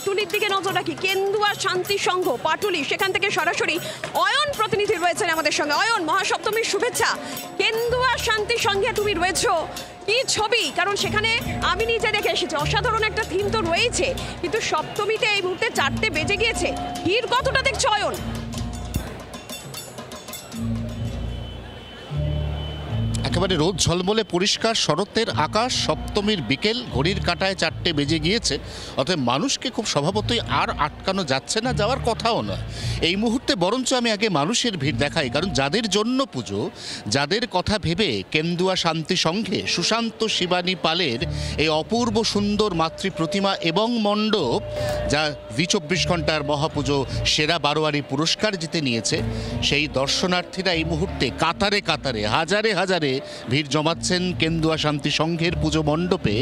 পাটুলির দিকে নজর রাখি। কেন্দুয়া শান্তি সংঘ পাটুলি, সেখান থেকে সরাসরি অয়ন প্রতিনিধি রয়েছেন আমাদের সঙ্গে। অয়ন, মহাসপ্তমীর শুভেচ্ছা। কেন্দুয়া শান্তি সংঘে তুমি রয়েছো, কি ছবি? কারণ সেখানে আমি নিজে দেখে এসেছি, অসাধারণ একটা থিম তো রয়েছে, কিন্তু সপ্তমীতে এই মুহূর্তে 4টে বেজে গিয়েছে, ভিড় কতটা দেখছো অয়ন? একেবারে রোদ ঝলমলে পরিষ্কার শরতের আকাশ, সপ্তমীর বিকেল, ঘড়ির কাঁটায় 4টে বেজে গিয়েছে। অতএব মানুষকে খুব স্বভাবতই আর আটকানো যাচ্ছে না, যাওয়ার কথাও নয় এই মুহূর্তে। বরঞ্চ আমি আগে মানুষের ভিড় দেখাই, কারণ যাদের জন্য পুজো, যাদের কথা ভেবে কেন্দুয়া শান্তি সংঘে সুশান্ত শিবানী পালের এই অপূর্ব সুন্দর মাতৃ প্রতিমা এবং মণ্ডপ, যা জি24 ঘন্টার মহাপুজো সেরা বারোয়ারি পুরস্কার জিতে নিয়েছে, সেই দর্শনার্থীরা এই মুহূর্তে কাতারে কাতারে হাজারে হাজারে ভিড় জমাচ্ছেন কেন্দুয়া শান্তি সংঘের পুজো মণ্ডপে।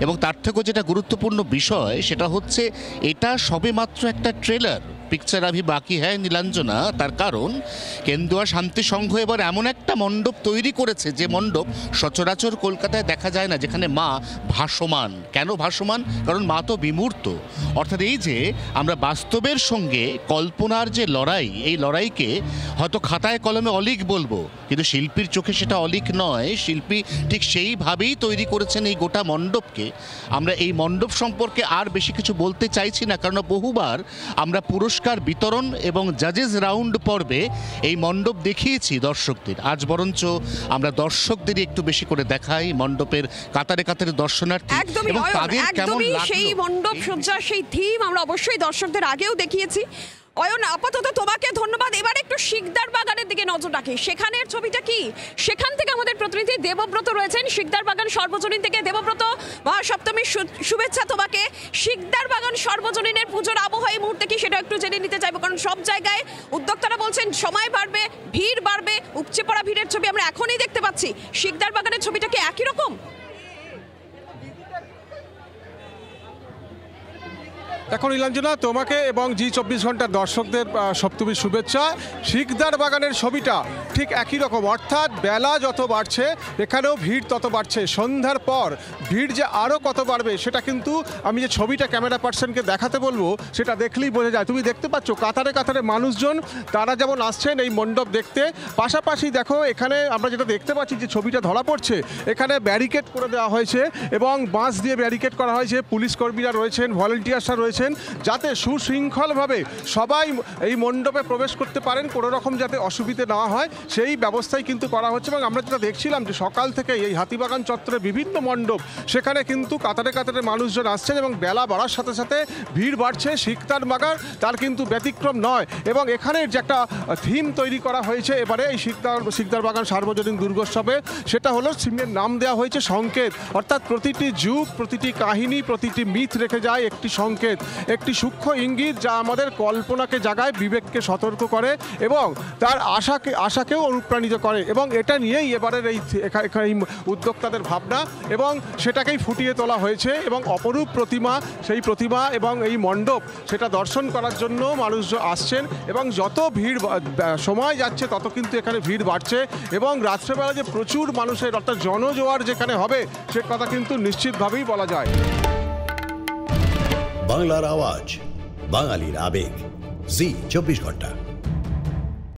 এবং তার থেকেও যেটা গুরুত্বপূর্ণ বিষয়, সেটা হচ্ছে এটা সবেমাত্র একটা ট্রেলার, পিকচার আভি বাকি হ্যায় নীলাঞ্জনা। তার কারণ কেন্দুয়া শান্তি সংঘ এবার এমন একটা মণ্ডপ তৈরি করেছে, যে মণ্ডপ সচরাচর কলকাতায় দেখা যায় না, যেখানে মা ভাসমান। কেন ভাসমান? কারণ মা তো বিমূর্ত। অর্থাৎ এই যে আমরা বাস্তবের সঙ্গে কল্পনার যে লড়াই, এই লড়াইকে হয়তো খাতায় কলমে অলিক বলবো, কিন্তু শিল্পীর চোখে সেটা অলিক নয়। শিল্পী ঠিক সেইভাবেই তৈরি করেছেন এই গোটা মণ্ডপকে। আমরা এই মণ্ডপ সম্পর্কে আর বেশি কিছু বলতে চাইছি না, কারণ বহুবার আমরা পুরস্কার বিতরণ এবং জাজেস রাউন্ড পর্বে এই মণ্ডপ দেখিয়েছি দর্শকদের। আজ বরঞ্চ আমরা দর্শকদেরই একটু বেশি করে দেখাই মণ্ডপের কাতারে কাতারে দর্শনার্থী এবং তাদের কেমন লাগলো। সেই মণ্ডপ সজ্জা, সেই থিম আমরা অবশ্যই দর্শকদের আগেও দেখিয়েছি। অয়ন, আপাতত তোমাকে ধন্যবাদ। এবার একটু শিকদার বাগানের দিকে নজর রাখি, সেখানের ছবিটা কি? সেখান থেকে আমাদের প্রতিনিধি দেবব্রত রয়েছেন শিকদার বাগান সর্বজনীন থেকে। দেবব্রত, মহাসপ্তমীর শুভেচ্ছা তোমাকে। শিকদার বাগান সর্বজনীনের পুজোর আবহাওয়া এই মুহূর্তে কি, সেটা একটু জেনে নিতে চাইবো, কারণ সব জায়গায় উদ্যোক্তারা বলছেন সময় বাড়বে, ভিড় বাড়বে, উপচে পড়া ভিড়ের ছবি আমরা এখনই দেখতে পাচ্ছি। শিকদার বাগানের ছবিটা কি একই রকম? দেখো নীলাঞ্জনা, তোমাকে এবং জি24 ঘন্টার দর্শকদের সপ্তমীর শুভেচ্ছা। শিকদার বাগানের ছবিটা ঠিক একই রকম, অর্থাৎ বেলা যত বাড়ছে এখানেও ভিড় তত বাড়ছে। সন্ধ্যার পর ভিড় যে আরও কত বাড়বে সেটা কিন্তু আমি যে ছবিটা ক্যামেরা পার্সনকে দেখাতে বলবো, সেটা দেখলেই বোঝা যায়। তুমি দেখতে পাচ্ছ কাতারে কাতারে মানুষজন, তারা যেমন আসছেন এই মণ্ডপ দেখতে। পাশাপাশি দেখো এখানে আমরা যেটা দেখতে পাচ্ছি, যে ছবিটা ধরা পড়ছে, এখানে ব্যারিকেড করে দেওয়া হয়েছে এবং বাঁশ দিয়ে ব্যারিকেড করা হয়েছে। পুলিশ কর্মীরা রয়েছেন, ভলেন্টিয়ার্সরা রয়েছেন, যাতে সুশৃঙ্খলভাবে সবাই এই মণ্ডপে প্রবেশ করতে পারেন, কোনো রকম যাতে অসুবিধে না হয় সেই ব্যবস্থাই কিন্তু করা হচ্ছে। এবং আমরা যেটা দেখছিলাম যে সকাল থেকে এই হাতিবাগান চত্বরে বিভিন্ন মণ্ডপ, সেখানে কিন্তু কাতারে কাতারে মানুষজন আসছেন এবং বেলা বাড়ার সাথে সাথে ভিড় বাড়ছে। শিকদার বাগান তার কিন্তু ব্যতিক্রম নয়। এবং এখানের যে একটা থিম তৈরি করা হয়েছে এবারে এই শিকদার বাগান সার্বজনীন দুর্গোৎসবে, সেটা হলো থিমের নাম দেওয়া হয়েছে সংকেত। অর্থাৎ প্রতিটি যুগ, প্রতিটি কাহিনী, প্রতিটি মিথ রেখে যায় একটি সংকেত, একটি সূক্ষ্ম ইঙ্গিত, যা আমাদের কল্পনাকে জাগায়, বিবেককে সতর্ক করে এবং তার আশাকেও অনুপ্রাণিত করে। এবং এটা নিয়েই এবারের এই উদ্যোক্তাদের ভাবনা, এবং সেটাকেই ফুটিয়ে তোলা হয়েছে। এবং অপরূপ প্রতিমা, সেই প্রতিমা এবং এই মণ্ডপ, সেটা দর্শন করার জন্য মানুষজন আসছেন। এবং যত ভিড় সময় যাচ্ছে তত কিন্তু এখানে ভিড় বাড়ছে। এবং রাত্রেবেলা যে প্রচুর মানুষের, অর্থাৎ জনজোয়ার যেখানে হবে, সে কথা কিন্তু নিশ্চিতভাবেই বলা যায়। বাংলার আওয়াজ, বাঙালির আবেগ, জি24 ঘন্টা।